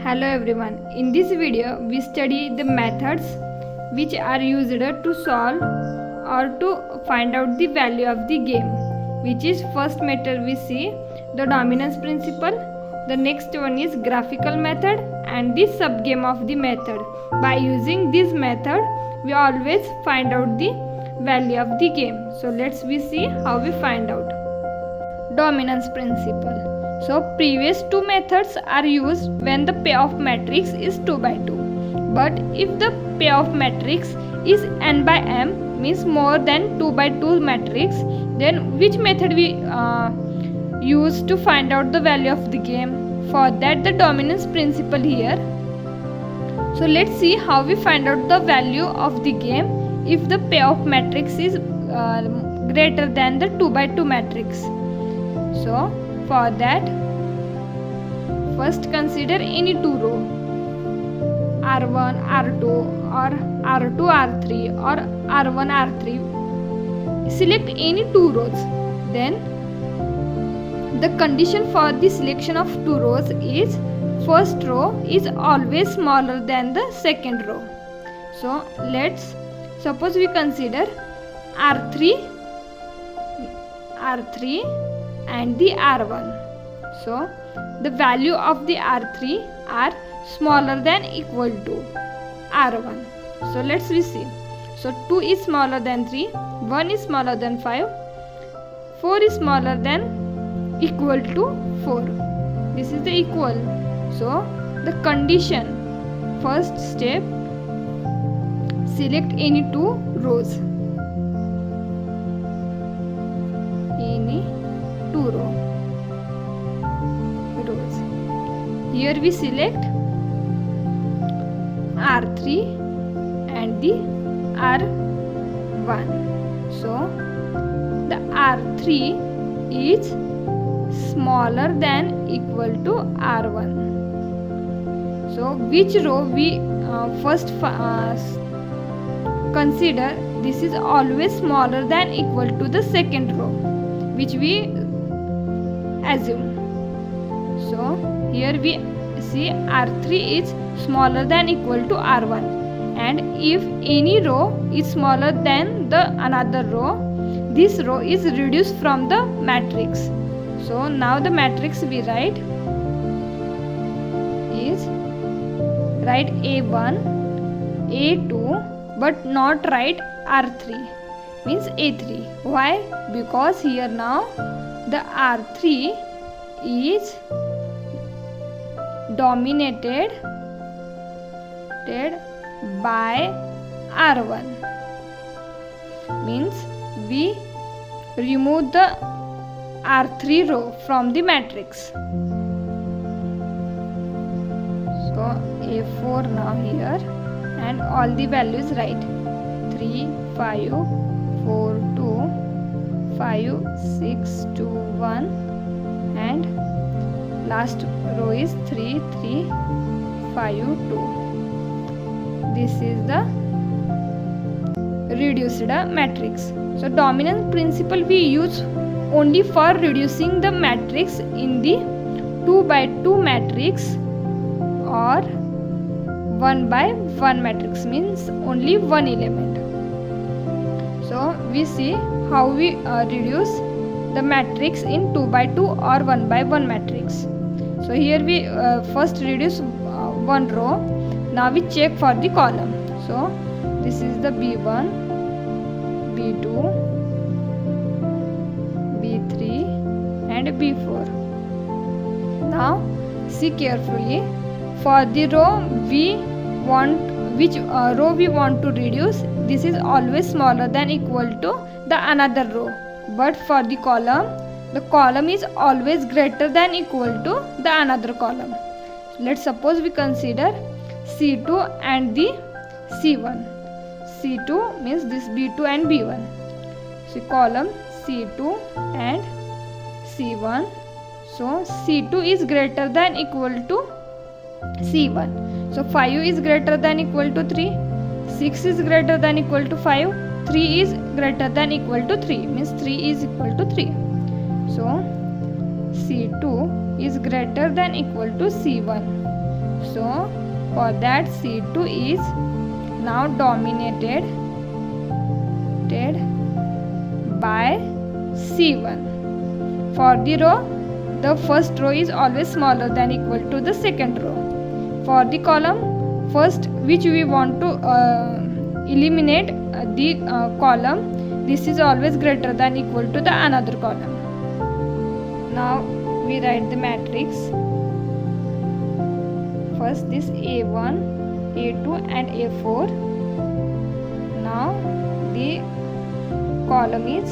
Hello everyone. In this video we study the methods which are used to solve or to find out the value of the game, which is first method we see the dominance principle, the next one is graphical method and the subgame of the method. By using this method we always find out the value of the game. So let's we see how we find out. Dominance principle. So previous two methods are used when the payoff matrix is 2 by 2. But if the payoff matrix is n by m, means more than 2 by 2 matrix, then which method we use to find out the value of the game? For that the dominance principle here. So let's see how we find out the value of the game if the payoff matrix is greater than the 2 by 2 matrix. So for that, first consider any two row R1, R2 or R2, R3 or R1, R3. Select any two rows. Then the condition for the selection of two rows is first row is always smaller than the second row. So let's suppose we consider R3 and the R1. So the value of the R3 are smaller than equal to R1. So let's we see. So 2 is smaller than 3, 1 is smaller than 5, 4 is smaller than equal to 4. This is the equal. So the condition, first step, select any two rows. Any two rows. Here we select R3 and the R1. So the R3 is smaller than equal to R1. So which row we first consider? This is always smaller than equal to the second row, which we assume. So here we see R3 is smaller than equal to R1, and if any row is smaller than the another row, this row is reduced from the matrix. So now the matrix we write is write A1, A2, but not write R3, means A3. Why? Because here now the R3 is dominated by R1, means we remove the R3 row from the matrix. So A4 now here, and all the values write 3, 5, 4, 2, 5, 6, 2, 1, and last row is 3, 3, 5, 2. This is the reduced matrix. So dominant principle we use only for reducing the matrix in the 2 by 2 matrix or 1 by 1 matrix, means only one element. So we see how we reduce the matrix in 2 by 2 or 1 by 1 matrix. So here we first reduce one row. Now we check for the column. So this is the B1, B2, B3 and B4. Now see carefully. For the row we want, which row we want to reduce, this is always smaller than equal to the another row. But for the column is always greater than equal to the another column. Let's suppose we consider C2 and the C1. C2 means this B2 and B1. So column C2 and C1. So C2 is greater than equal to C1. So 5 is greater than equal to 3. 6 is greater than equal to 5. 3 is greater than equal to 3, means 3 is equal to 3. So C2 is greater than equal to C1. So for that C2 is now dominated by C1. For the row, the first row is always smaller than equal to the second row. For the column, first which we want to eliminate the column, this is always greater than equal to the another column. Now we write the matrix. First this A1, A2 and A4. Now the column is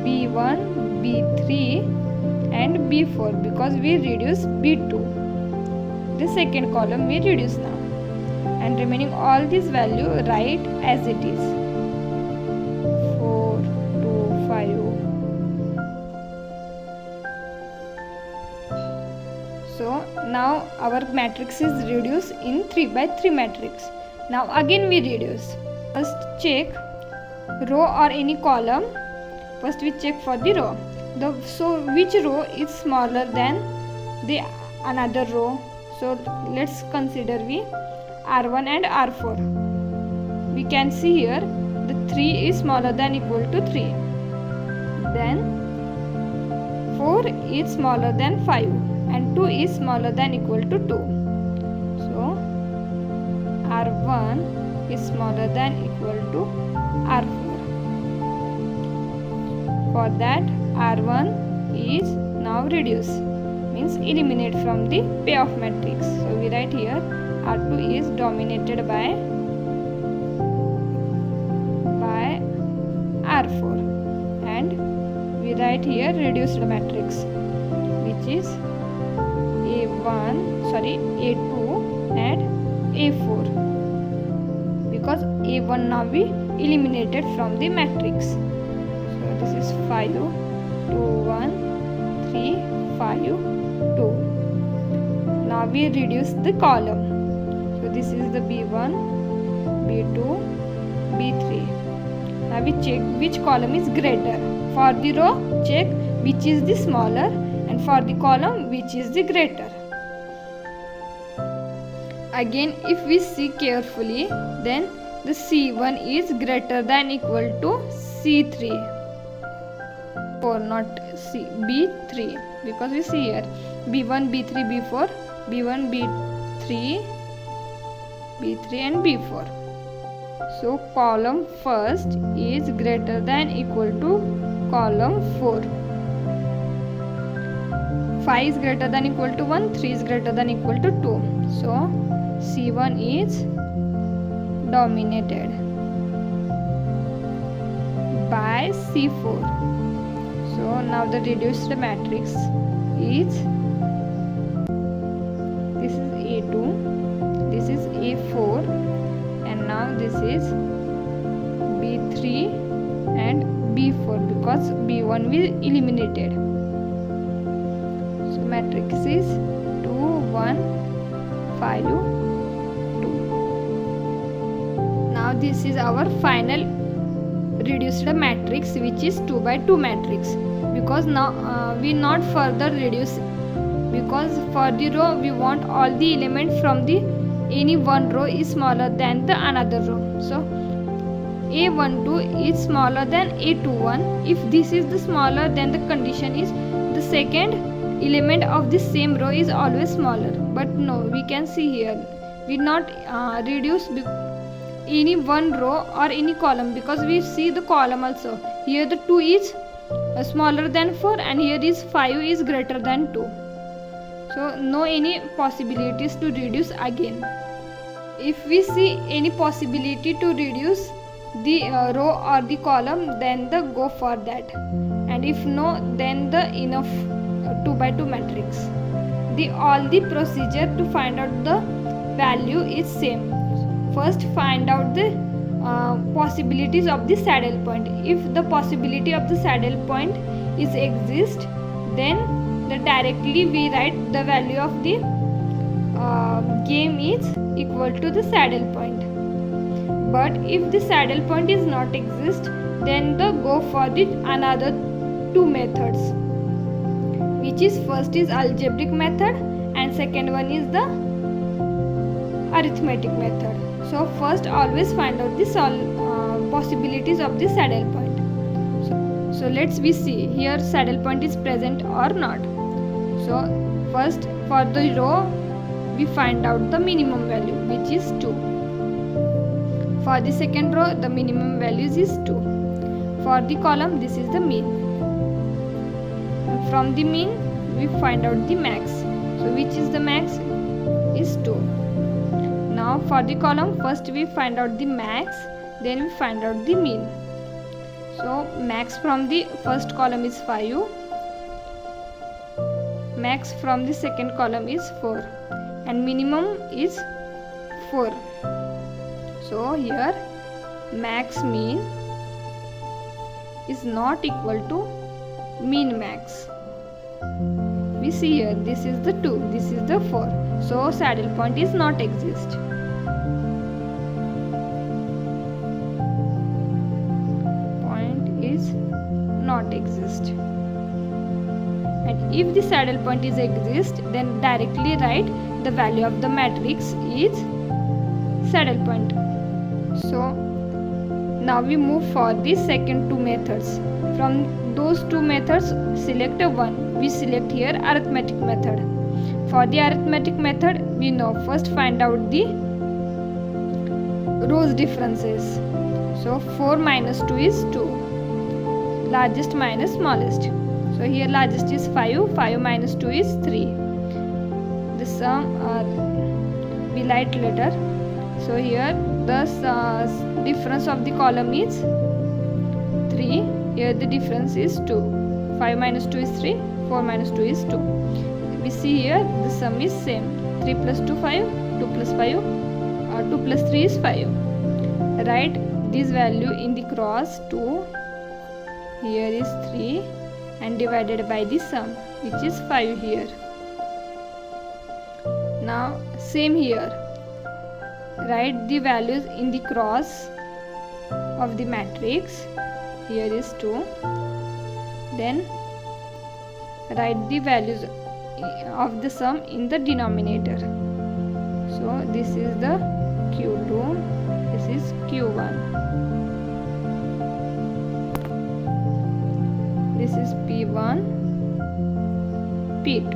B1, B3 and B4 because we reduce B2. The second column we reduce now, and remaining all this value write as it is 4, 2, 5. So now our matrix is reduced in 3 by 3 matrix. Now again we reduce. First check row or any column. First we check for the row. So which row is smaller than the another row? So let's consider we R1 and R4. We can see here the 3 is smaller than equal to 3. Then 4 is smaller than 5 and 2 is smaller than equal to 2. So R1 is smaller than equal to R4. For that R1 is now reduced, means eliminate from the payoff matrix. So we write here R2 is dominated by R4, and we write here reduced matrix, which is A2 and A4, because A1 now we eliminated from the matrix. So this is 5, 2, 1, 3, 5, 2. Now we reduce the column. So this is the B1, B2, B3. Now we check which column is greater. For the row, check which is the smaller, and for the column which is the greater. Again, if we see carefully, then the C1 is greater than equal to C3. Or not B3, because we see here B1, B3, B4, B1, B3, and B4. So column first is greater than equal to column 4. 5 is greater than equal to 1, 3 is greater than equal to 2. So C1 is dominated by C4. So now the reduced matrix is, this is A2, this is A4, and now this is B3 and B4 because B1 we eliminated. So matrix is 2, 1, 5, 2. Now this is our final reduced matrix, which is 2 by 2 matrix, because now we not further reduce, because for the row we want all the elements from the any one row is smaller than the another row. So A12 is smaller than A21. If this is the smaller, then the condition is the second element of the same row is always smaller. But no, we can see here we not reduce any one row or any column, because we see the column also. Here the 2 is smaller than 4 and here is 5 is greater than 2. So no any possibilities to reduce again. If we see any possibility to reduce the row or the column, then the go for that, and if no, then the enough 2 by 2 matrix. All the procedure to find out the value is same. First find out the possibilities of the saddle point. If the possibility of the saddle point is exist, then directly we write the value of the game is equal to the saddle point. But if the saddle point is not exist, then go for the another 2 methods, which is first is algebraic method and second one is the arithmetic method. So first always find out the possibilities of the saddle point. So let's see here saddle point is present or not. So first for the row we find out the minimum value, which is 2. For the second row the minimum values is 2. For the column this is the mean. And from the mean we find out the max. So which is the max is 2. Now for the column first we find out the max, then we find out the mean. So max from the first column is 5. Max from the second column is 4 and minimum is 4. So here max mean is not equal to mean max. We see here this is the 2, this is the 4. So saddle point is not exist. Point is not exist. And if the saddle point is exist, then directly write the value of the matrix is saddle point. So now we move for the second two methods. From those two methods select one. We select here arithmetic method. For the arithmetic method we know first find out the rows differences. So 4 minus 2 is 2. Largest minus smallest. So here largest is 5. 5 minus 2 is 3. The sum we light letter. So here the difference of the column is 3. Here the difference is 2. 5 minus 2 is 3. 4 minus 2 is 2. We see here the sum is same. 3 plus 2 5. 2 plus 5. 2 plus 3 is 5. Write this value in the cross 2. Here is 3 and divided by the sum, which is 5 here. Now same here. Write the values in the cross of the matrix. Here is 2. Then write the values of the sum in the denominator. So this is the Q2, this is Q1. This is P1, P2.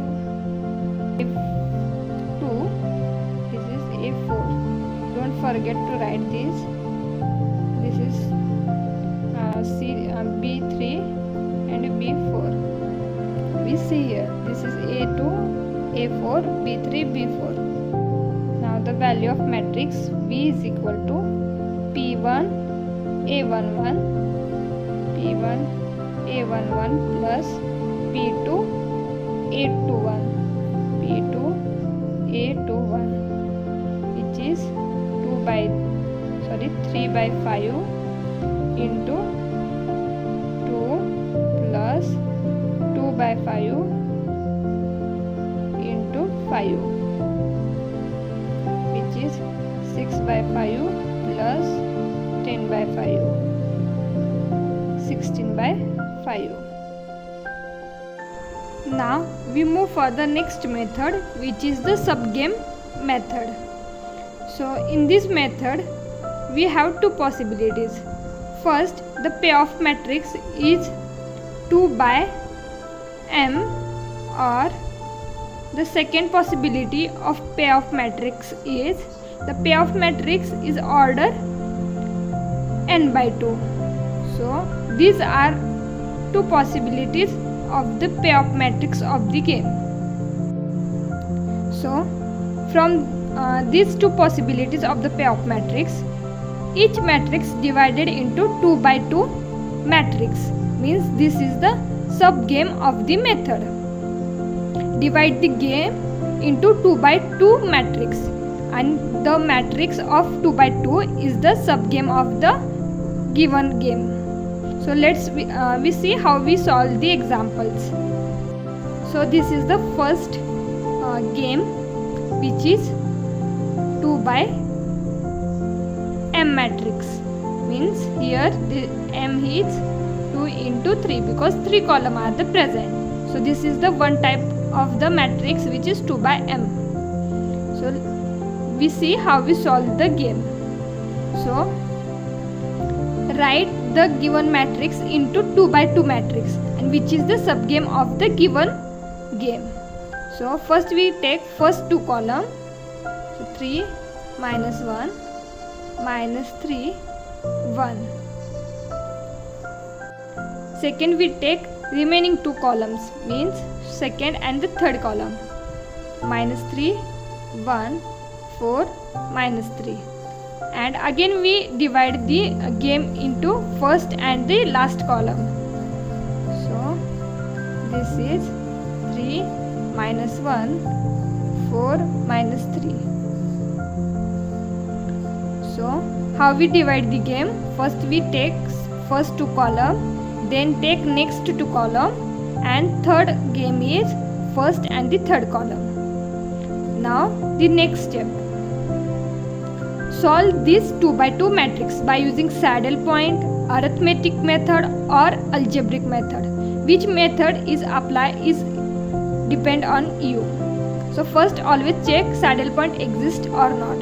F2, this is A4. Don't forget to write this. This is B3 and B4. We see here, this is A2, A4, B3, B4. Now the value of matrix V is equal to P1, A11, P1, A11 plus P2 A21, P2 A21, which is 3 by 5 into 2 plus 2 by 5 into 5, which is 6 by 5 plus 10 by 5, 16 by 5. Now we move for the next method, which is the subgame method. So in this method we have two possibilities. First, the payoff matrix is 2 by m, or the second possibility of payoff matrix is the payoff matrix is order n by 2. So these are two possibilities of the payoff matrix of the game. So from these two possibilities of the payoff matrix, each matrix divided into 2 by 2 matrix, means this is the subgame of the method. Divide the game into 2 by 2 matrix, and the matrix of 2 by 2 is the subgame of the given game. So let's we see how we solve the examples. So this is the first game, which is 2 by m matrix, means here the m is 2 into 3 because 3 columns are the present. So this is the one type of the matrix which is 2 by m. So we see how we solve the game. So write the given matrix into 2 by 2 matrix, and which is the subgame of the given game. So first we take first two column, so 3 minus 1 minus 3 1. Second we take remaining two columns, means second and the third column, minus 3 1 4 minus 3, and again we divide the game into first and the last column. So this is 3 minus 1 4 minus 3. So how we divide the game? First we take first two column, then take next two column, and third game is first and the third column. Now the next step, solve this 2 by 2 matrix by using saddle point, arithmetic method or algebraic method. Which method is applied is depend on you. So first always check saddle point exists or not.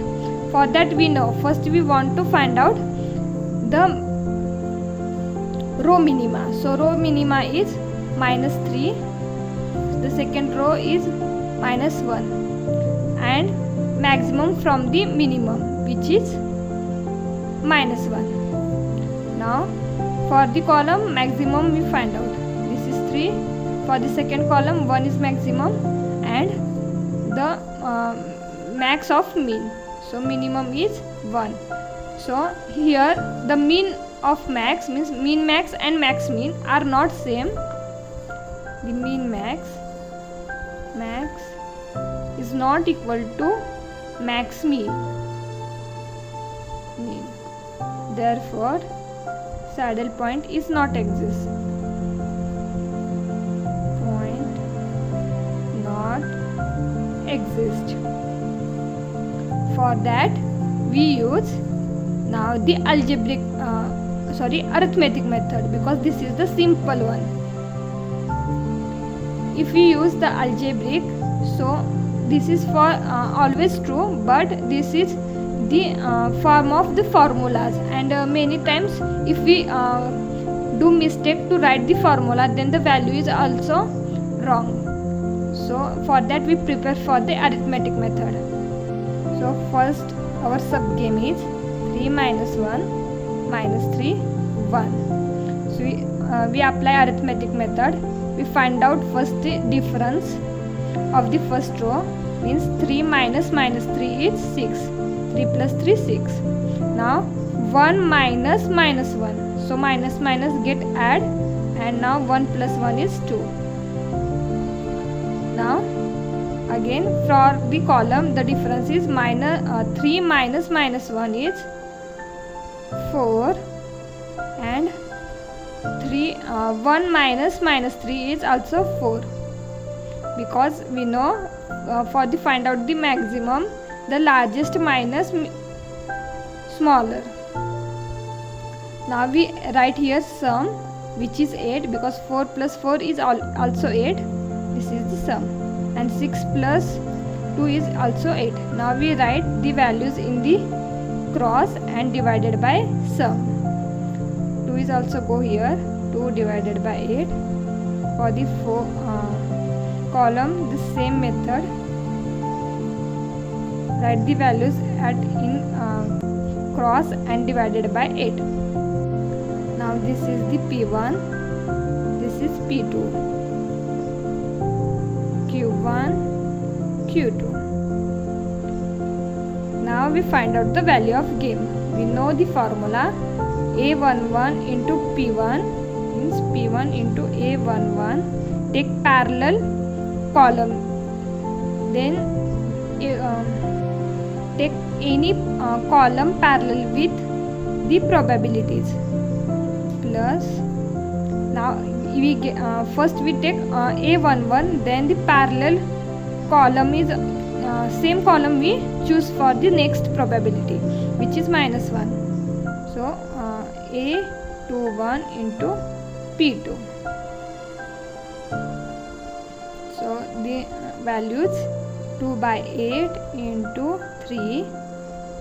For that we know, first we want to find out the row minima. So row minima is minus 3, the second row is minus 1, and maximum from the minimum, which is minus 1. Now for the column maximum we find out, this is 3. For the second column 1 is maximum and the max of mean, so minimum is 1. So here the mean of max, means mean max and max mean are not same. The mean max is not equal to max mean. Therefore saddle point is not exist. Point not exist. For that we use now the arithmetic method, because this is the simple one. If we use the algebraic, so this is for always true, but this is the form of the formulas, and many times if we do mistake to write the formula, then the value is also wrong. So for that we prepare for the arithmetic method. So first our subgame is 3 minus 1 minus 3 1. So we apply arithmetic method. We find out first the difference of the first row, means 3 minus minus 3 is 6. 3 plus 3 6. Now 1 minus minus 1, so minus minus get add, and now 1 plus 1 is 2. Now again for the column the difference is 3 minus minus 1 is 4, and 1 minus minus 3 is also 4, because we know for the find out the maximum, the largest minus smaller. Now we write here sum, which is 8, because 4 plus 4 is also 8. This is the sum, and 6 plus 2 is also 8. Now we write the values in the cross and divided by sum. 2 is also go here, 2 divided by 8. For the column the same method, write the values in cross and divided by 8. Now this is the P1, this is P2, Q1, Q2. Now we find out the value of game. We know the formula, A11 into P1 means P1 into A11. Take parallel column, then take any column parallel with the probabilities, plus now we get, first we take A11, then the parallel column is same column we choose for the next probability, which is minus 1. So A21 into P2. So the values 2 by 8 into 3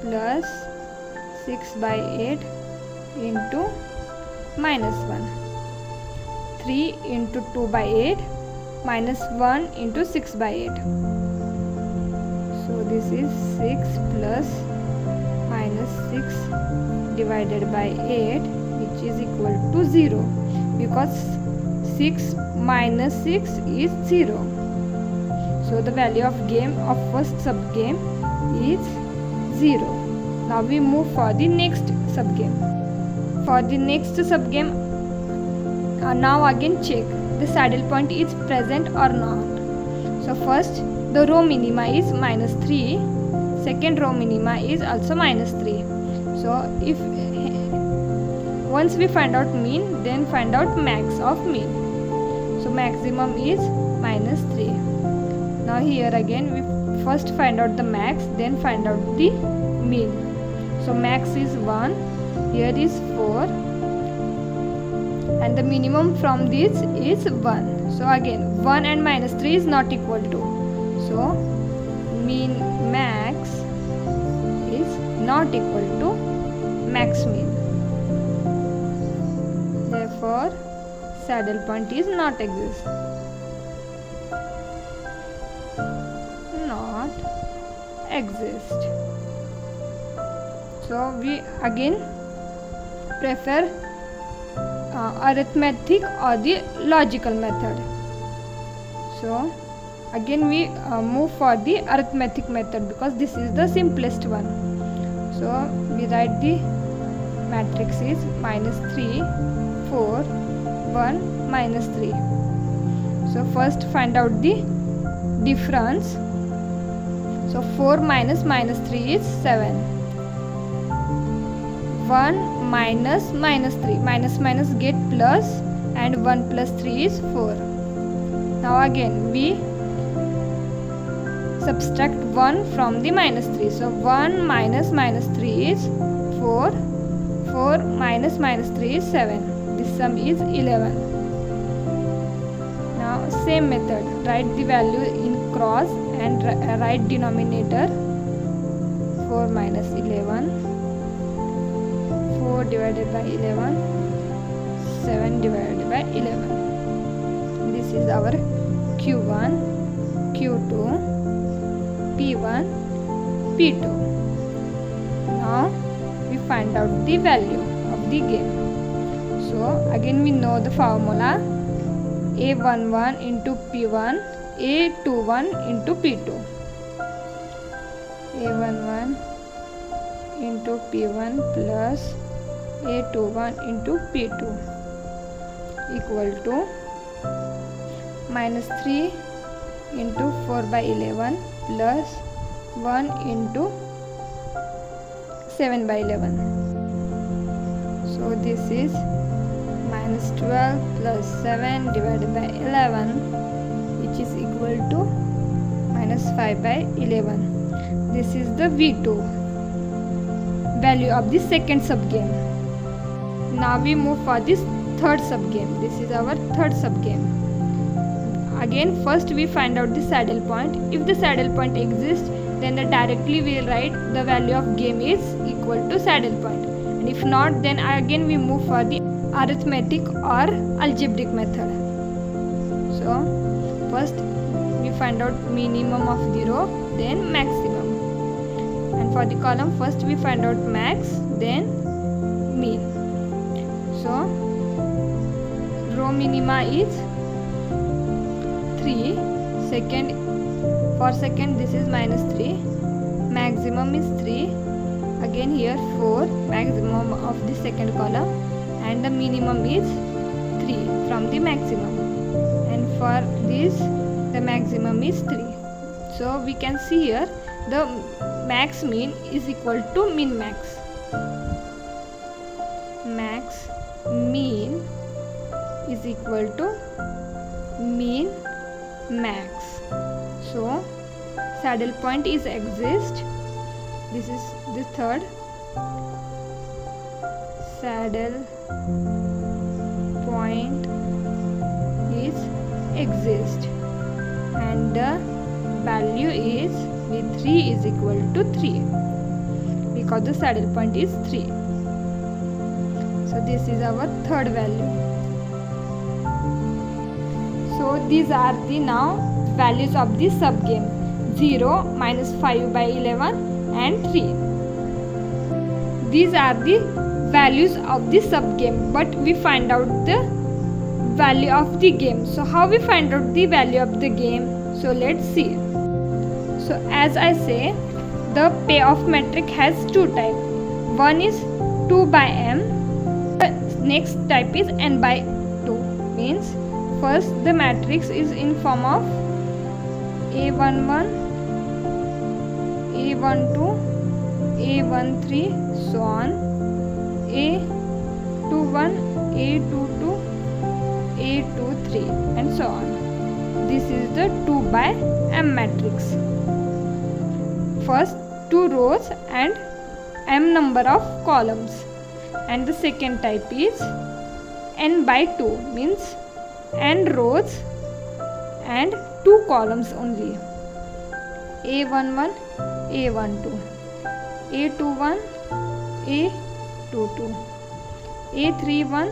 plus 6 by 8 into minus 1. 3 into 2 by 8 minus 1 into 6 by 8. So this is 6 plus minus 6 divided by 8, which is equal to 0, because 6 minus 6 is 0. So the value of first subgame is 0. Now we move for the next subgame. For the next subgame, now again check the saddle point is present or not. So first the row minima is minus 3, second row minima is also minus 3. So if once we find out mean, then find out max of mean. So maximum is minus 3. Now here again we first find out the max, then find out the mean. So max is 1, here is 4, and the minimum from this is 1. So again 1 and minus 3 is not equal to. So max is not equal to max mean. Therefore saddle point is not exist. Not exist. So we again prefer arithmetic or the logical method. So again we move for the arithmetic method because this is the simplest one. So we write the matrix is minus 3, 4, 1, minus 3. So first find out the difference. So 4 minus minus 3 is 7. 1 minus minus 3. Minus minus get plus, and 1 plus 3 is 4. Now again we subtract 1 from the minus 3. So 1 minus minus 3 is 4. 4 minus minus 3 is 7. This sum is 11. Now same method. Write the value in cross and write denominator. 4 minus 11. 4 divided by 11, 7 divided by 11. This is our Q1, Q2, P1, P2. Now we find out the value of the game. So again we know the formula: A11 into P1, A21 into P2. A11 into P1 plus A21 into P2 equal to minus 3 into 4 by 11 plus 1 into 7 by 11. So this is minus 12 plus 7 divided by 11, which is equal to minus 5 by 11. This is the V2 value of the second subgame. Now we move for this third subgame. This is our third subgame. Again first we find out the saddle point. If the saddle point exists, then directly we will write the value of game is equal to saddle point, and if not, then again we move for the arithmetic or algebraic method. So first we find out minimum of the row, then maximum, and for the column first we find out max, then mean. So row minima is 3, for second this is minus 3, maximum is 3, again here 4, maximum of the second column, and the minimum is 3 from the maximum, and for this the maximum is 3. So we can see here the max mean is equal to min max. Max mean is equal to mean max. So saddle point is exist. This is the third. Saddle point is exist, and the value is b3 is equal to 3 because the saddle point is 3. So this is our third value. So these are the now values of the subgame: 0, -5 by 11 and 3. These are the values of the subgame, but we find out the value of the game. So how we find out the value of the game? So let's see. So as I say, the payoff matrix has two types. One is 2 by m. The next type is n by 2. Means first the matrix is in form of A11, A12, A13, so on, A21, A22, A23 and so on. This is the 2 by m matrix. First 2 rows and m number of columns. And the second type is n by 2, means n rows and 2 columns only. A11, A12, A21, A22, A31,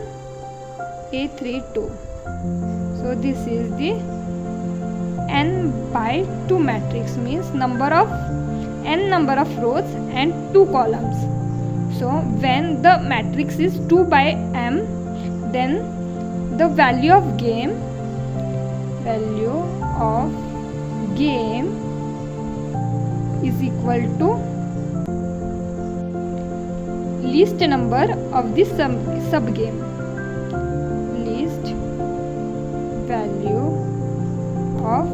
A32. So this is the n by 2 matrix, means n number of rows and 2 columns. So when the matrix is 2 by m, then the value of game is equal to least number of the subgame. Least value of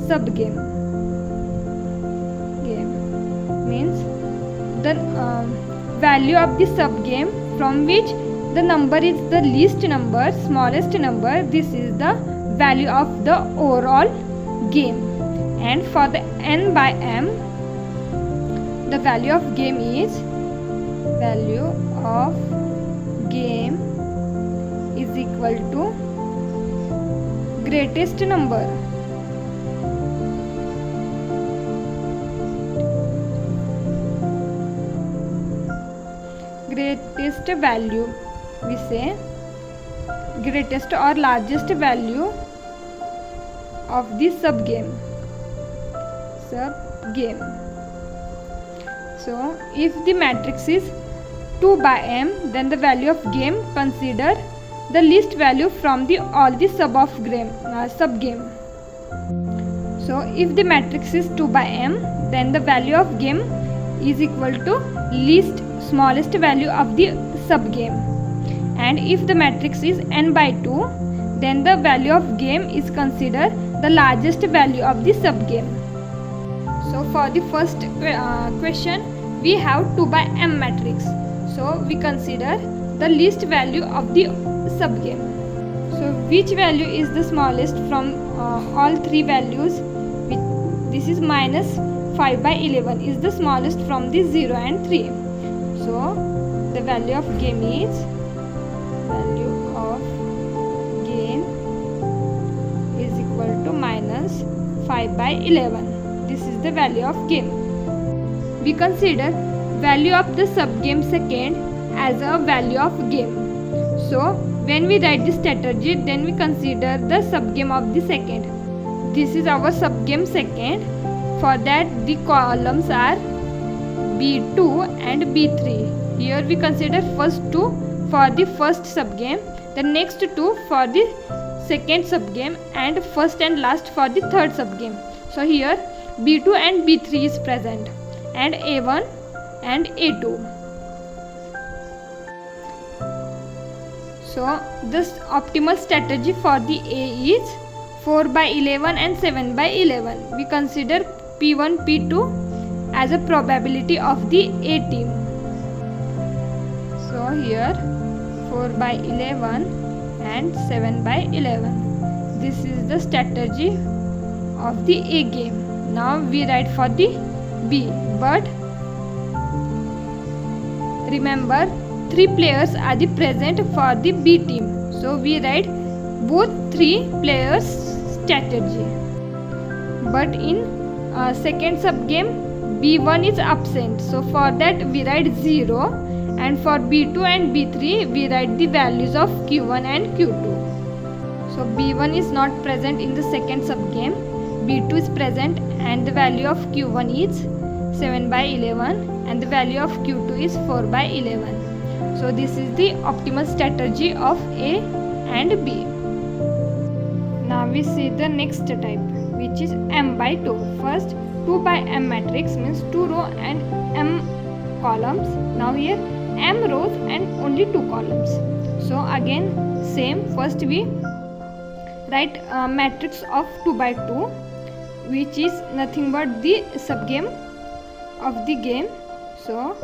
subgame means the value of the subgame from which the number is the least number, smallest number. This is the value of the overall game. And for the n by m, the value of game is equal to greatest number. Greatest value, we say greatest or largest value of the subgame. So if the matrix is 2 by m, then the value of game consider the least value from the all the subgame. So if the matrix is 2 by m, then the value of game is equal to least smallest value of the subgame. And if the matrix is n by 2, then the value of game is considered the largest value of the subgame. So for the first question, we have 2 by m matrix. So we consider the least value of the subgame. So which value is the smallest from all three values? This is -5 by 11 is the smallest from the 0 and 3. So the value of game is equal to -5 by 11. This is the value of game. We consider value of the subgame second as a value of game. So when we write the strategy, then we consider the subgame of the second. This is our subgame second. For that the columns are B2 and B3. Here we consider first two for the first subgame, the next two for the second subgame, and first and last for the third subgame. So here B2 and B3 is present, and A1 and A2. So this optimal strategy for the A is 4 by 11 and 7 by 11. We consider P1, P2 as a probability of the A team. So here 4 by 11 and 7 by 11. This is the strategy of the A game. Now we write for the B, but remember 3 players are the present for the B team. So we write both 3 players strategy. But in second subgame B1 is absent, so for that we write 0, and for B2 and B3 we write the values of Q1 and Q2. So B1 is not present in the second subgame, B2 is present, and the value of Q1 is 7 by 11 and the value of Q2 is 4 by 11. So this is the optimal strategy of A and B. Now we see the next type, which is M by 2. First, 2 by M matrix means 2 rows and M columns. Now here M rows and only 2 columns. So again same, first we write a matrix of 2 by 2, which is nothing but the subgame of the game. So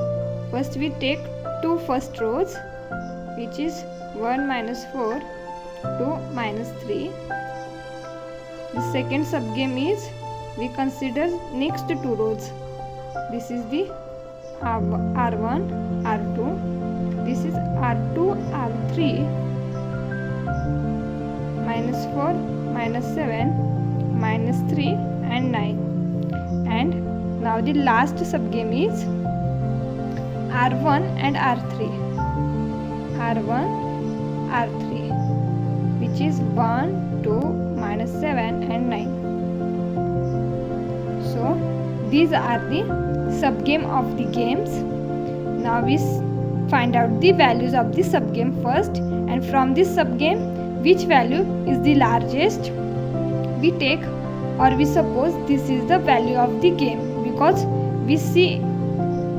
first we take 2 first rows, which is 1 minus 4, 2 minus 3. The second subgame is, we consider next 2 rows. This is the R1, R2. This is R2, R3. Minus 4, minus 7, minus 3 and 9. And now the last subgame is R1 and R3. R1, R3, which is 1, 2, minus 7 and 9. So these are the subgame of the games. Now we find out the values of the subgame first, and from this subgame which value is the largest we take, or we suppose this is the value of the game, because we see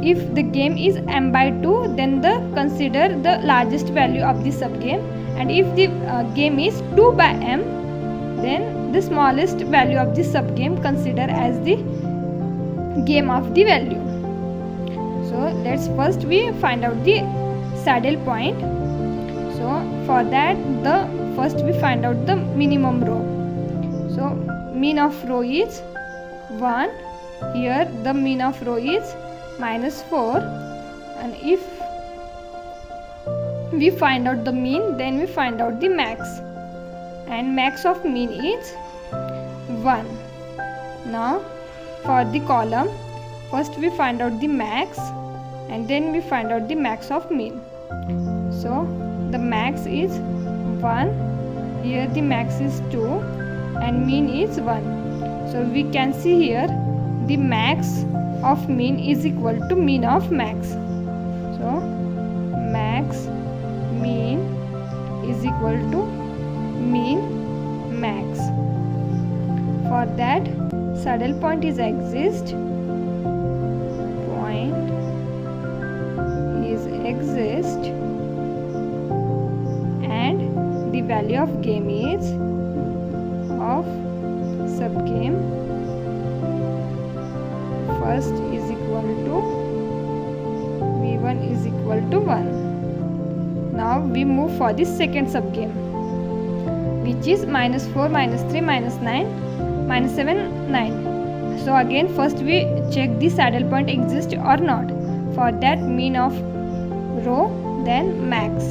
if the game is M by 2, then consider the largest value of the subgame, and if the game is 2 by M, then the smallest value of the subgame consider as the game of the value. So let's first we find out the saddle point. So for that, first we find out the minimum row. So mean of row is 1. Here the mean of row is minus 4, and if we find out the mean, then we find out the max, and max of mean is 1. Now for the column, first we find out the max and then we find out the max of mean. So the max is 1, here the max is 2 and mean is 1. So we can see here the max of mean is equal to mean of max. So max mean is equal to mean max. For that, saddle point is exist, point is exist, and the value of game is of subgame first is equal to v1 is equal to 1. Now we move for the second subgame, which is minus 4, minus 3, minus 9, minus 7, 9. So again first we check the saddle point exists or not. For that, mean of row, then max.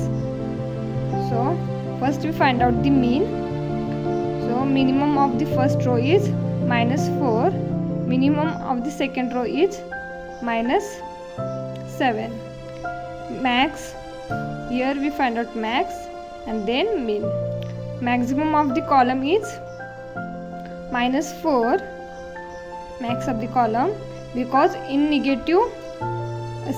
So first we find out the mean. So minimum of the first row is minus 4, minimum of the second row is minus 7. Max, here we find out max and then mean. Maximum of the column is minus 4, max of the column, because in negative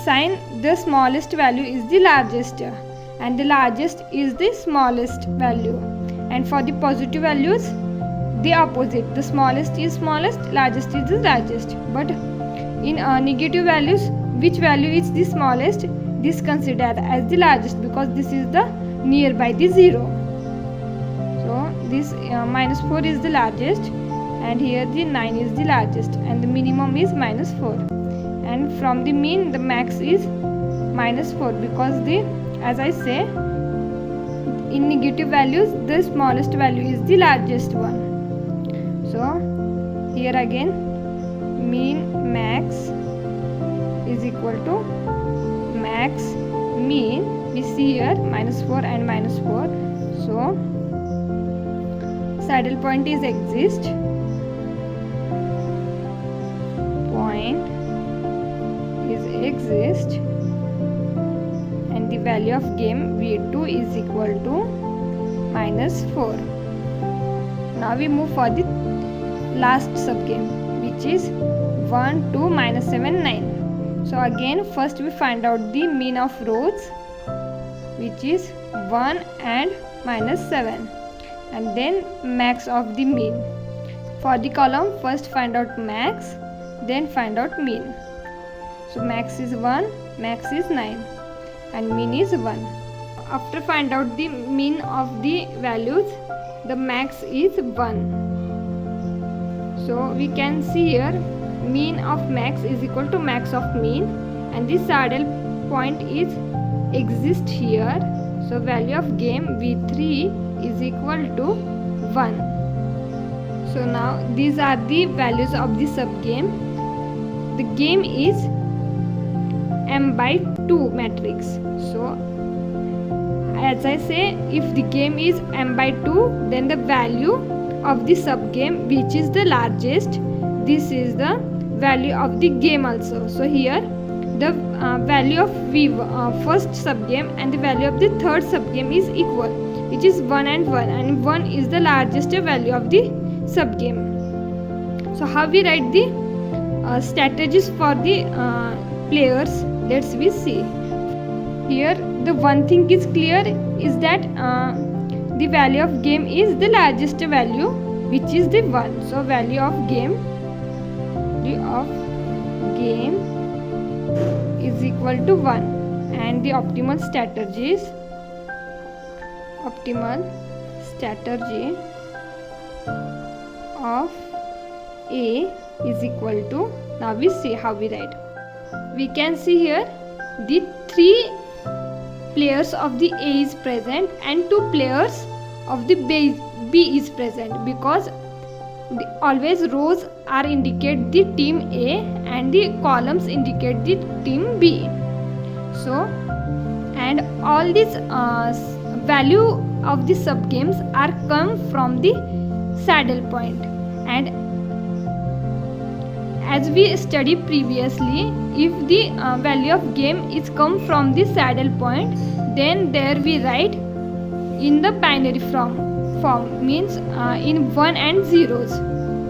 sign the smallest value is the largest and the largest is the smallest value, and for the positive values the opposite, the smallest is smallest, largest is the largest. But in negative values, which value is the smallest, this considered as the largest because this is the nearby the 0. So this minus 4 is the largest, and here the 9 is the largest, and the minimum is minus 4. And from the mean, the max is minus 4 because as I say, in negative values the smallest value is the largest one. So here again mean max is equal to max mean, we see here minus 4 and minus 4. So saddle point is exist, point is exist and the value of game v2 is equal to -4. Now we move for the last subgame, which is 1, 2, -7, 9. So again first we find out the mean of rows, which is 1 and -7, and then max of the mean. For the column, first find out max, then find out mean. So max is 1, max is 9, and mean is 1. After find out the mean of the values, the max is 1. So we can see here mean of max is equal to max of mean, and the saddle point is exist here. So value of game v3 is equal to 1. So now these are the values of the subgame. The game is m/2 matrix. So as I say, if the game is m/2, then the value of the subgame which is the largest, this is the value of the game also. So here the value of first subgame and the value of the third subgame is equal, which is 1 and 1, and 1 is the largest value of the subgame. So how we write the strategies for the players, let's we see. Here the one thing is clear is that the value of game is the largest value, which is the 1. So value of game is equal to 1, and the optimal strategy of A is equal to, now we see how we write. We can see here the 3 players of the A is present and 2 players of the B is present, because always rows are indicate the team A and the columns indicate the team B. So and all these value of the subgames are come from the saddle point, and as we studied previously, if the value of game is come from the saddle point, then there we write in the binary form, means in 1 and zeros.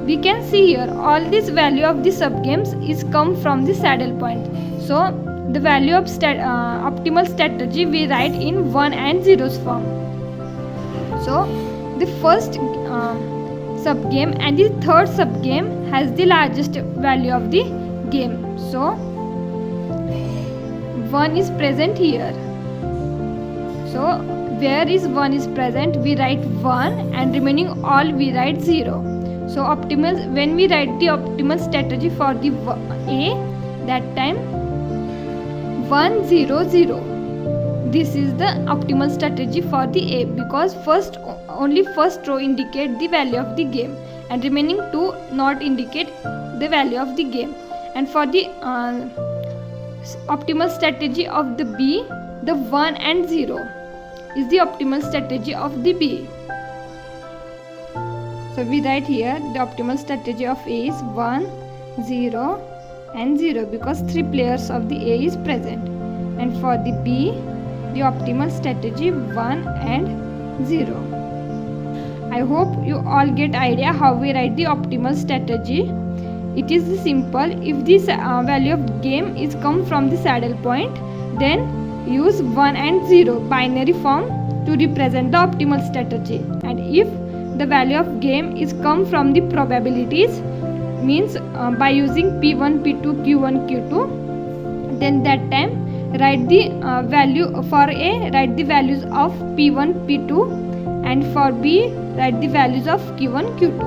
We can see here all this value of the subgames is come from the saddle point. So the value of optimal strategy we write in 1 and zeros form. So the first subgame and the third subgame has the largest value of the game. So 1 is present here. So where is 1 is present, we write 1, and remaining all we write 0. So optimal, when we write the optimal strategy for the A, that time 1 0 0. This is the optimal strategy for the A, because only first row indicate the value of the game, and remaining 2 not indicate the value of the game. And for the optimal strategy of the B, the 1 and 0 is the optimal strategy of the B. So we write here the optimal strategy of A is 1 0 and 0, because 3 players of the A is present. And for the B, the optimal strategy 1 and 0. I hope you all get idea how we write the optimal strategy. It is simple. If this value of game is come from the saddle point, then use 1 and 0 binary form to represent the optimal strategy. And if the value of game is come from the probabilities, means by using P1, P2, Q1, Q2, then that time write the value for A, write the values of P1, P2, and for B write the values of Q1, Q2.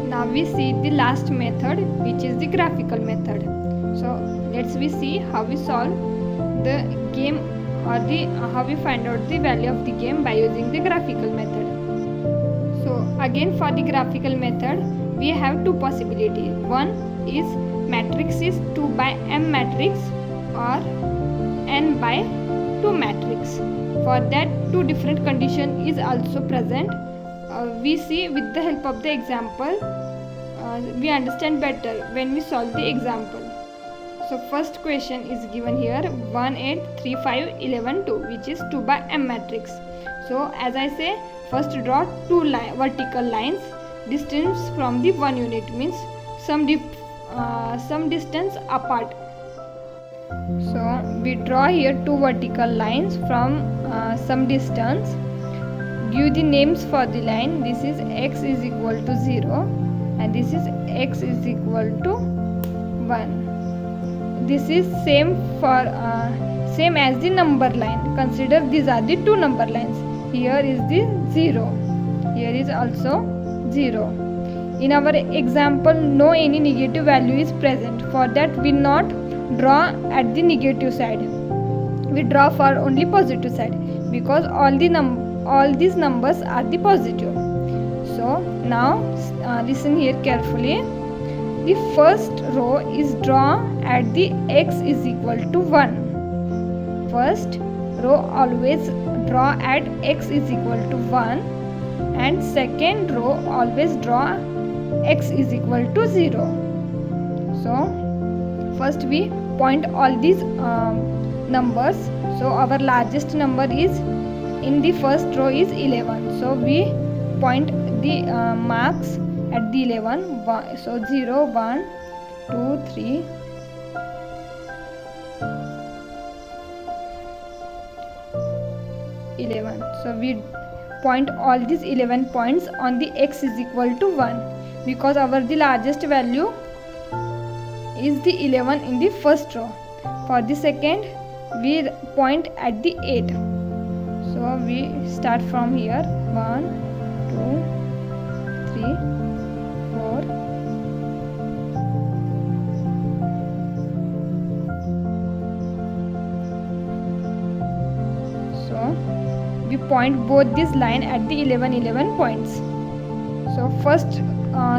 Now we see the last method, which is the graphical method. So let's we see how we solve the game, or the how we find out the value of the game by using the graphical method. So again, for the graphical method we have 2 possibilities. One is matrix is 2 by m matrix or n by 2 matrix. For that 2 different condition is also present. We see with the help of the example. we understand better when we solve the example. So first question is given here 1, 8, 3, 5, 11, 2, which is 2 by M matrix. So as I say, first draw two vertical lines. Distance from the one unit means some distance apart. So we draw here two vertical lines from some distance. Give the names for the line. This is x is equal to 0 and this is x is equal to 1. This is same as the number line. Consider these are the two number lines. Here is the 0. Here is also 0. In our example, no any negative value is present. For that, we not draw at the negative side. We draw for only positive side because all these numbers are the positive. So now listen here carefully. The first row is drawn at the x is equal to 1. First row always draw at x is equal to 1 and second row always draw x is equal to 0. So first we point all these numbers. So our largest number is in the first row is 11. So we point the marks at the 11. So 0, 1, 2, 3, 11. So we point all these 11 points on the x is equal to 1 because the largest value is the 11 in the first row. For the second, we point at the 8. So we start from here 1, 2, 3, 4, 5. So we point both this line at the 11 points. So first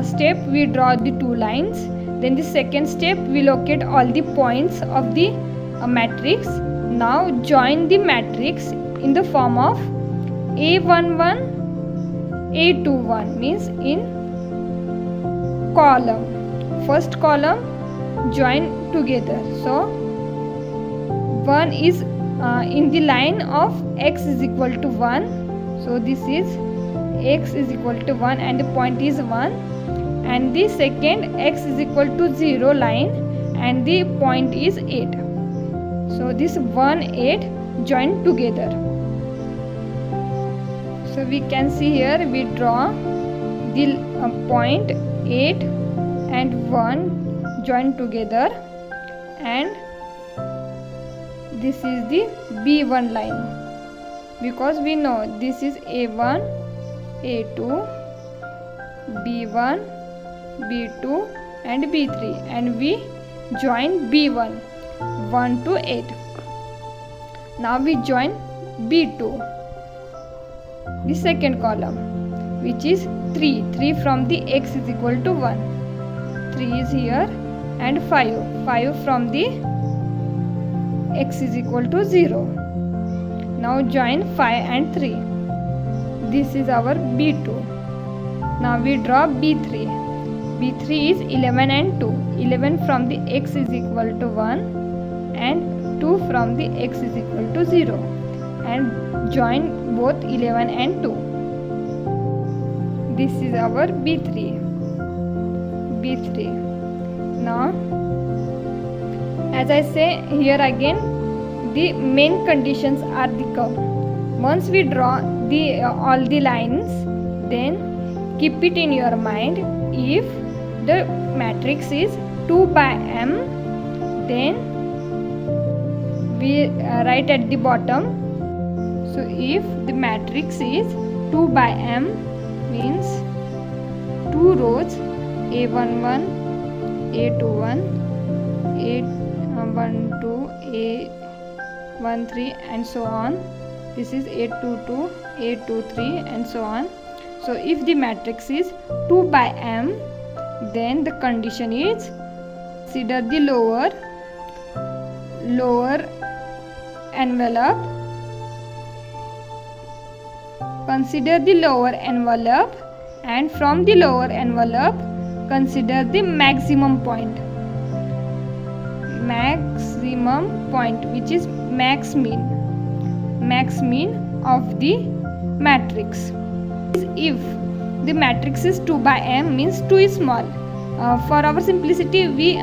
step we draw the two lines. Then the second step we locate all the points of the matrix. Now join the matrix in the form of A11, A21 means in column. First column join together. So 1 is in the line of x is equal to 1. So this is x is equal to 1 and the point is 1. And the second x is equal to 0 line and the point is 8. So this 1, 8 join together. So we can see here we draw the point 8 and 1 join together and this is the B1 line because we know this is A1, A2, B1, B2 and B3 and we join B1 1 to 8. Now we join B2, the second column, which is 3 from the x is equal to 1. 3 is here and 5 from the x is equal to 0. Now join 5 and 3. This is our B2. Now we draw B3. B3 is 11 and 2. 11 from the x is equal to 1 and 2 from the x is equal to 0 and join both 11 and 2. This is our B3. Now as I say here again, the main conditions are the curve. Once we draw all the lines, then keep it in your mind. If the matrix is 2 by M, then we write at the bottom. So if the matrix is 2 by M means 2 rows A11, A21, A12, A13 and so on. This is A22, A23 and so on. So if the matrix is 2 by M, then the condition is consider the lower envelope. Consider the lower envelope and from the lower envelope consider the maximum point, which is max mean of the matrix. If the matrix is 2 by m, means 2 is small. For our simplicity, we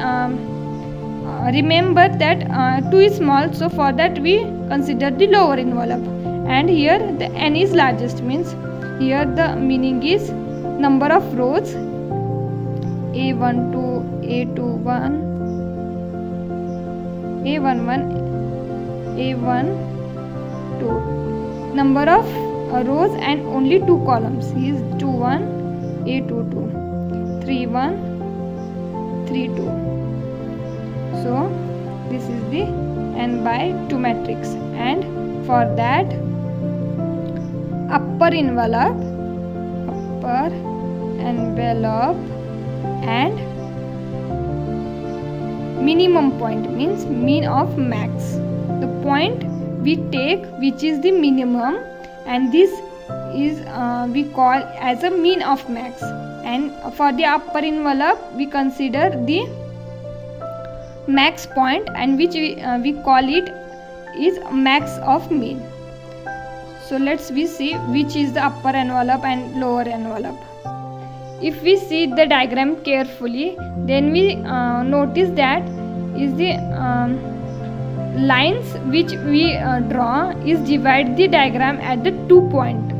remember that 2 is small, so for that we consider the lower envelope, and here the n is largest, means here the meaning is number of rows a12, a21, a11, a12, number of rows and only 2 columns is 21, a22, 31, 32. So this is the n by 2 matrix, and for that upper envelope and minimum point, means mean of max, the point we take which is the minimum, and this is we call as a mean of max. And for the upper envelope we consider the max point, and which we call it is max of mean. So let's we see which is the upper envelope and lower envelope. If we see the diagram carefully, then we notice that is the lines which we draw is divide the diagram at the 2 point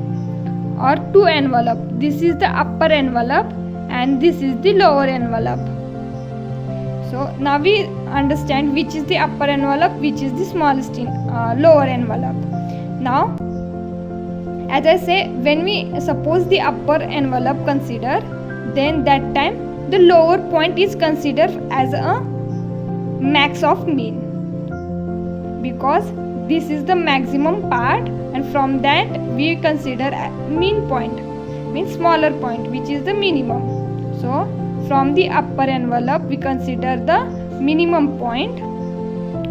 or 2 envelope. This is the upper envelope and this is the lower envelope. So now we understand which is the upper envelope, which is the smallest lower envelope. Now as I say, when we suppose the upper envelope consider, then that time the lower point is considered as a max of mean, because this is the maximum part, and from that we consider a mean point, means smaller point, which is the minimum. So from the upper envelope we consider the minimum point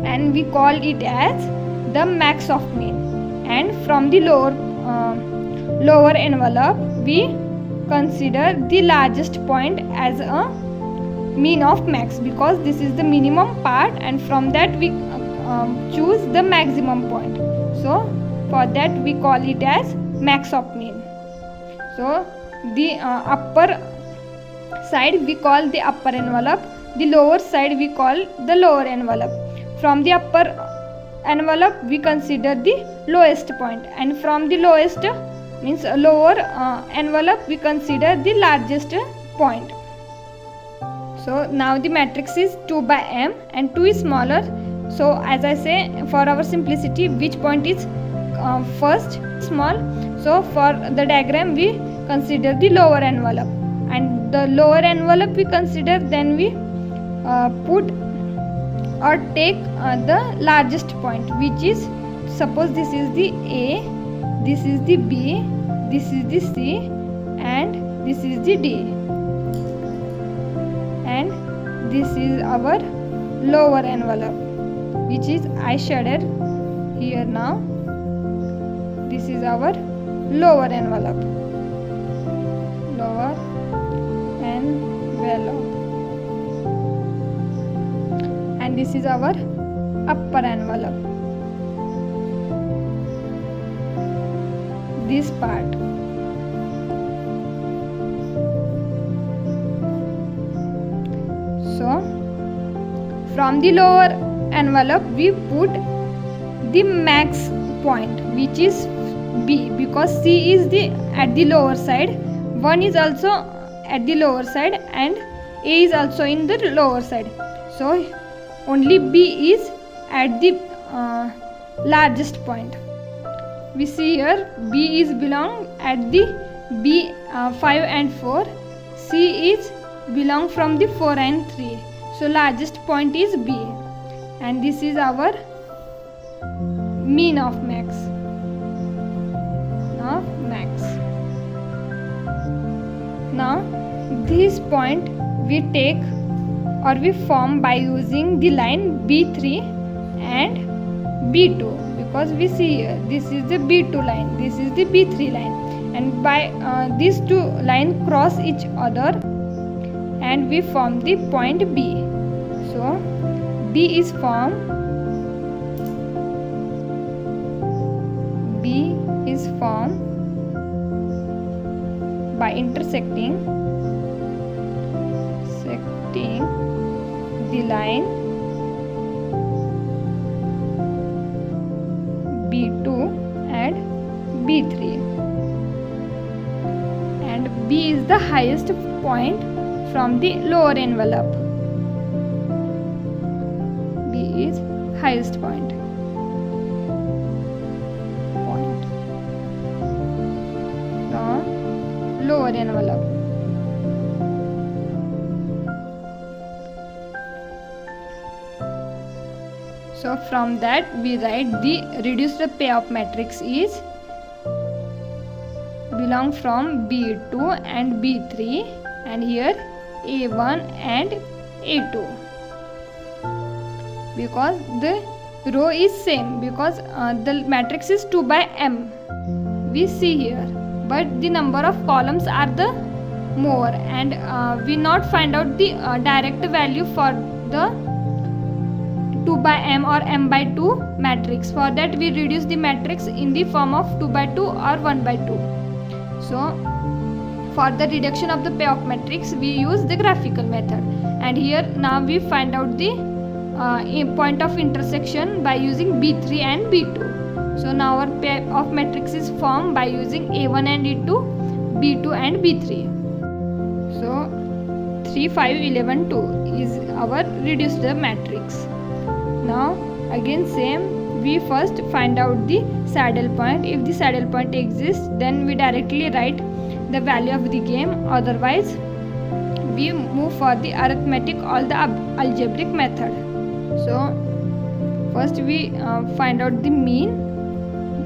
and we call it as the max of mean, and from the lower envelope we consider the largest point as a mean of max, because this is the minimum part, and from that we choose the maximum point. So for that we call it as max of mean. So the upper side we call the upper envelope, the lower side we call the lower envelope. From the upper envelope we consider the lowest point, and from the lowest means lower envelope we consider the largest point. So now the matrix is 2 by m and 2 is smaller. So as I say, for our simplicity, which point is first small, so for the diagram we consider the lower envelope, and the lower envelope we consider, then we put or take the largest point, which is, suppose this is the A, this is the B, this is the C, and this is the D, and this is our lower envelope, which is I shaded here now. This is our lower envelope, lower envelope, and this is our upper envelope, this part. So from the lower envelope we put the max point, which is B, because C is the at the lower side, 1 is also at the lower side, and A is also in the lower side. So only B is at the largest point. We see here B is belong at the B 5 and 4, C is belong from the 4 and 3. So largest point is B, and this is our mean of max. Now this point we take or we form by using the line B3 and B2, because we see here this is the B2 line, this is the B3 line, and by these two lines cross each other, and we form the point B. So B is formed by intersecting the line B2 and B3, and B is the highest point from the lower envelope. B is highest point from lower envelope. So from that we write the reduced payoff matrix is belong from B2 and B3, and here A1 and A2, because the row is same, because the matrix is 2 by m we see here, but the number of columns are the more, and we not find out the direct value for the 2 by m or m by 2 matrix. For that we reduce the matrix in the form of 2 by 2 or 1 by 2. So for the reduction of the payoff matrix we use the graphical method, and here now we find out the point of intersection by using B3 and B2. So now our payoff matrix is formed by using A1 and A2, B2 and B3. So 3, 5, 11, 2 is our reduced matrix. Now again same, we first find out the saddle point. If the saddle point exists, then we directly write the value of the game, otherwise we move for the arithmetic or the algebraic method. So first we find out the mean,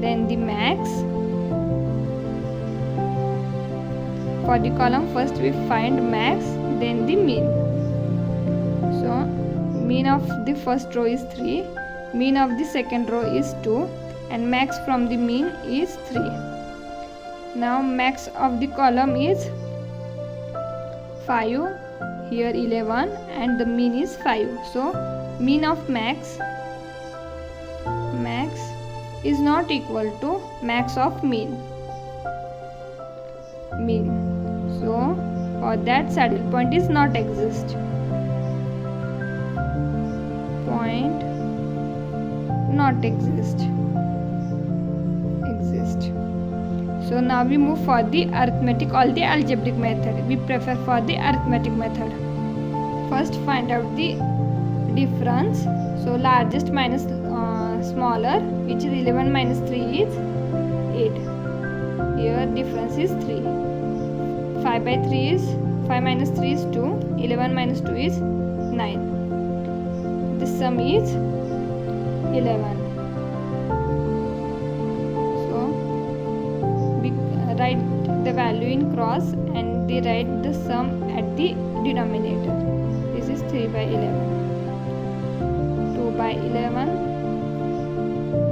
then the max. For the column first we find max, then the mean. So mean of the first row is 3, mean of the second row is 2, and max from the mean is 3. Now max of the column is 5, here 11, and the mean is 5. So mean of max is not equal to max of mean. So for that saddle point is not exist. Point not exist. So now we move for the arithmetic or the algebraic method. We prefer for the arithmetic method. First find out the difference. So largest minus smaller, which is 11 minus 3 is 8. Here difference is 3. 5 by 3 is 5 minus 3 is 2. 11 minus 2 is 9. The sum is 11. So we write the value in cross and they write the sum at the denominator. This is 3 by 11, 2 by 11,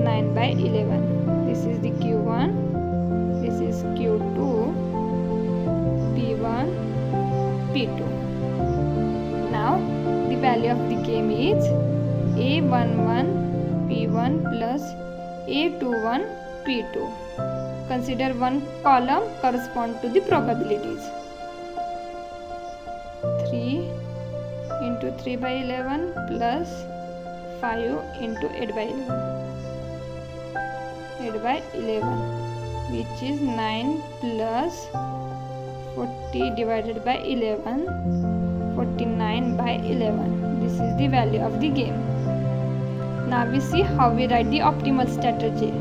9 by 11. This is the Q1, this is Q2, P1, P2. Now the value of the game is A11 P1 plus A21 P2. Consider one column correspond to the probabilities. 3 into 3 by 11 plus 5 into 8 by 11. 8 by 11, which is 9 plus 40 divided by 11, 49 by 11. This is the value of the game. Now we see how we write the optimal strategy.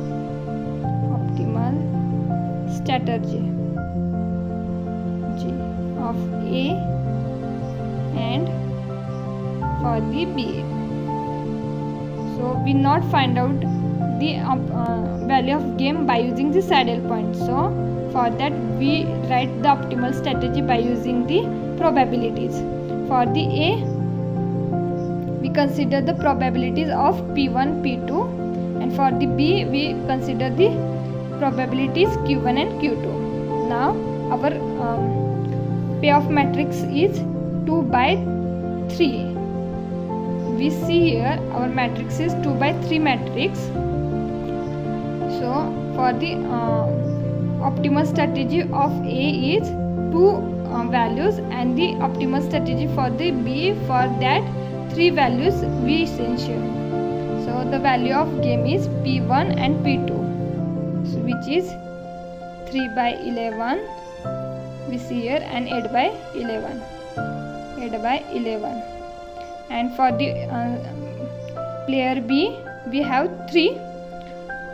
G of A and for the B. So we not find out the value of game by using the saddle point. So for that we write the optimal strategy by using the probabilities. For the A, we consider the probabilities of P1, P2, and for the B we consider the probabilities Q1 and Q2. Now our payoff matrix is 2 by 3. We see here our matrix is 2 by 3 matrix. So for the optimal strategy of A is 2 values, and the optimal strategy for the B, for that 3 values we essential. So the value of game is P1 and P2, so which is 3 by 11 we see here, and 8 by 11. And for the player B, we have 3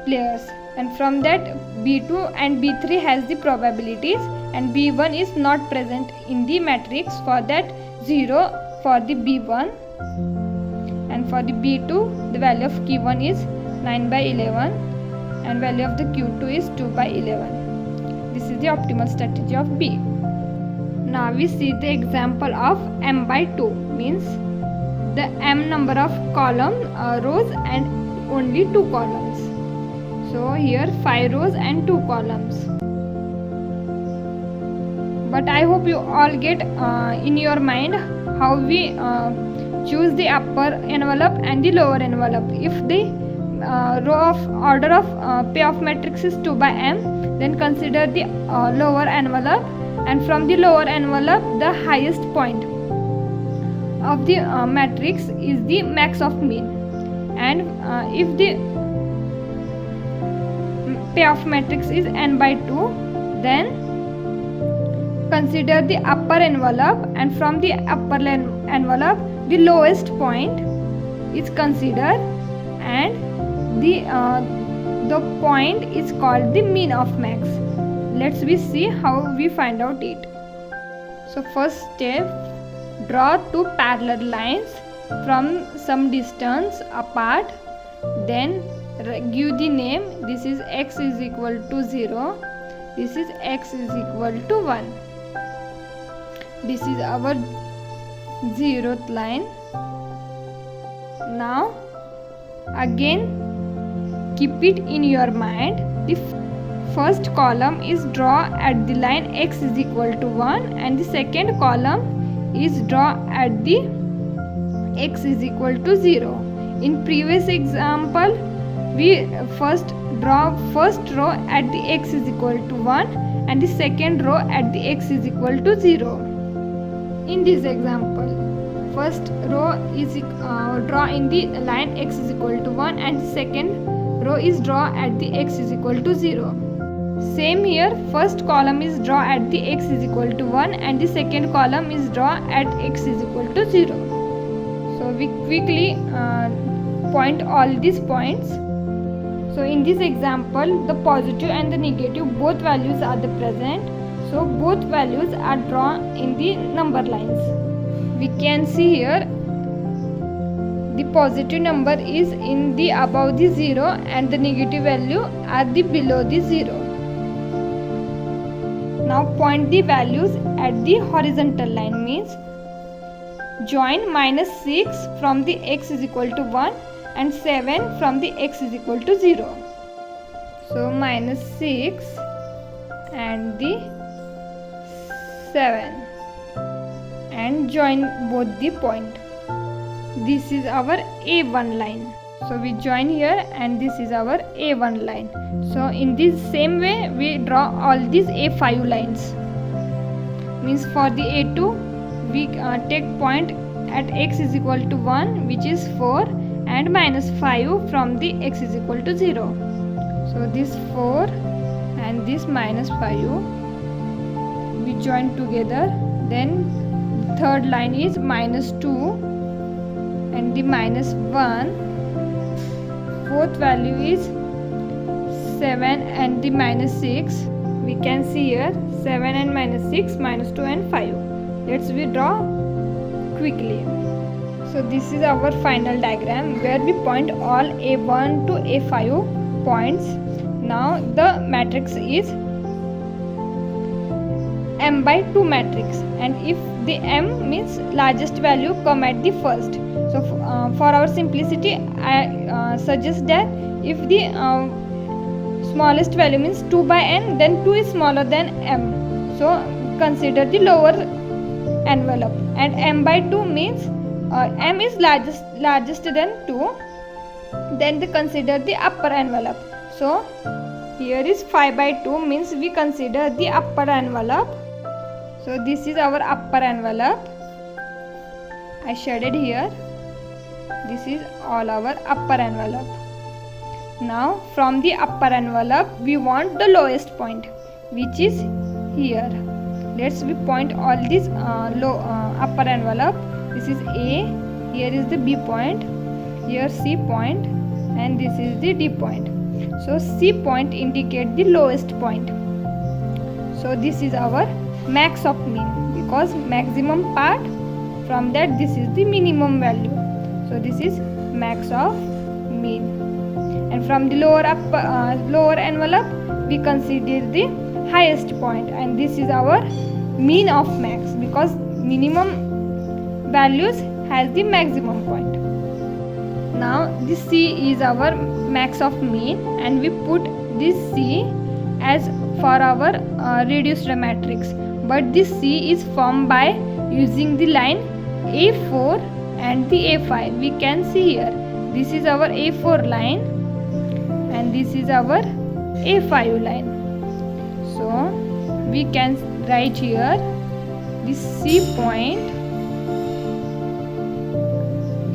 players, and from that B2 and B3 has the probabilities, and B1 is not present in the matrix, for that 0 for the B1. And for the B2, the value of Q1 is 9 by 11, and value of the Q2 is 2 by 11. This is the optimal strategy of B. Now we see the example of m by 2, means the m number of rows and only 2 columns. So here 5 rows and 2 columns. But I hope you all get in your mind how we choose the upper envelope and the lower envelope. If the row of order of payoff matrix is 2 by m, then consider the lower envelope, and from the lower envelope the highest point of the matrix is the max of mean. And if the payoff matrix is n by 2, then consider the upper envelope, and from the upper envelope the lowest point is considered, and the point is called the mean of max. Let's see how we find out it. So first step, draw 2 parallel lines from some distance apart, then give the name. This is x is equal to 0, this is x is equal to 1. This is our 0th line. Now again keep it in your mind. The first column is draw at the line x is equal to 1, and the second column is draw at the x is equal to 0. In previous example, we first draw first row at the x is equal to 1 and the second row at the x is equal to 0. In this example, first row is draw in the line x is equal to 1, and second row is draw at the x is equal to 0. Same here, first column is draw at the x is equal to 1, and the second column is draw at x is equal to 0. So we quickly point all these points. So in this example, the positive and the negative both values are the present. So both values are drawn in the number lines. We can see here the positive number is in the above the 0 and the negative value are the below the 0. Now point the values at the horizontal line, means join -6 from the x is equal to 1 and 7 from the x is equal to 0. So -6 and the 7 and join both the point. This is our A1 line. So we join here and this is our A1 line. So in this same way we draw all these A5 lines. Means for the A2 we take point at x is equal to 1, which is 4, and -5 from the x is equal to 0. So this 4 and this -5 we join together. Then third line is -2 and the -1. Fourth value is 7 and the -6. We can see here 7 and -6, -2 and 5. Let's draw quickly. So this is our final diagram where we point all A1 to A5 points. Now the matrix is m by 2 matrix, and if the m means largest value come at the first. So for our simplicity I suggest that if the smallest value means 2 by n, then 2 is smaller than m. So consider the lower envelope, and m by 2 means m is largest than 2, then they consider the upper envelope. So here is 5 by 2 means we consider the upper envelope. So this is our upper envelope. I shaded here. This is all our upper envelope. Now from the upper envelope we want the lowest point, which is here. Let's we point all this upper envelope. This is A, here is the B point, here C point, and this is the D point. So C point indicate the lowest point. So this is our max of mean, because maximum part, from that this is the minimum value. So this is max of mean. And from the lower envelope we consider the highest point, and this is our mean of max, because minimum values has the maximum point. Now this C is our max of mean, and we put this C as for our reduced matrix, but this C is formed by using the line A4 and the A5. We can see here, this is our A4 line and this is our A5 line. So we can write here, this C point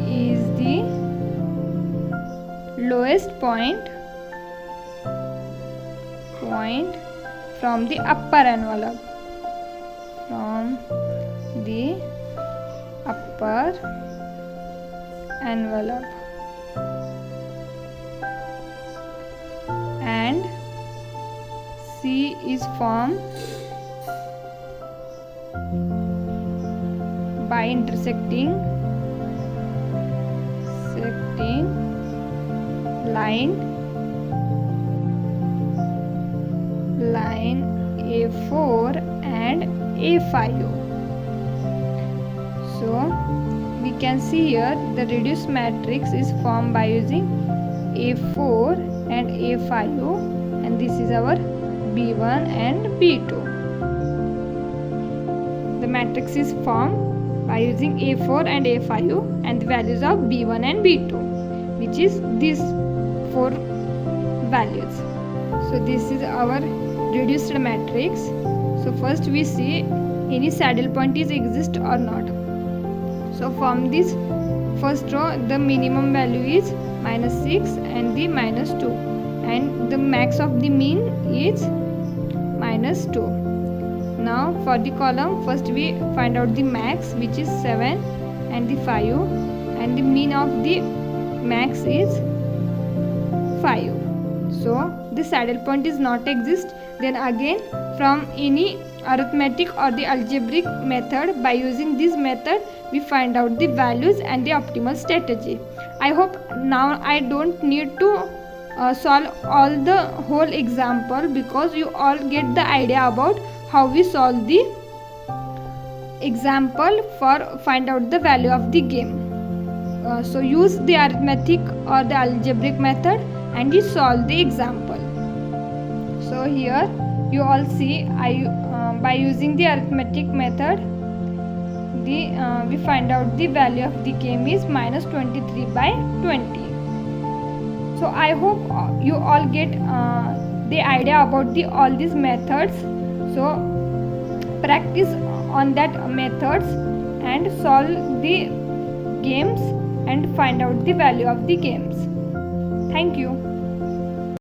is the lowest point from the upper envelope, and C is formed by intersecting line A4 and A5. So we can see here the reduced matrix is formed by using A4 and A5, and this is our B1 and B2. The matrix is formed by using A4 and A5 and the values of B1 and B2, which is these 4 values. So this is our reduced matrix. So first we see any saddle point is exist or not. So from this first row the minimum value is -6 and the -2, and the max of the mean is -2. Now for the column, first we find out the max, which is 7 and the 5, and the mean of the max is 5. So the saddle point is not exist. Then again from any arithmetic or the algebraic method, by using this method we find out the values and the optimal strategy. I hope now I don't need to solve all the whole example, because you all get the idea about how we solve the example for find out the value of the game. So use the arithmetic or the algebraic method and you solve the example. So here you all see by using the arithmetic method we find out the value of the game is -23 by 20. So I hope you all get the idea about all these methods. So practice on that methods and solve the games and find out the value of the games. Thank you.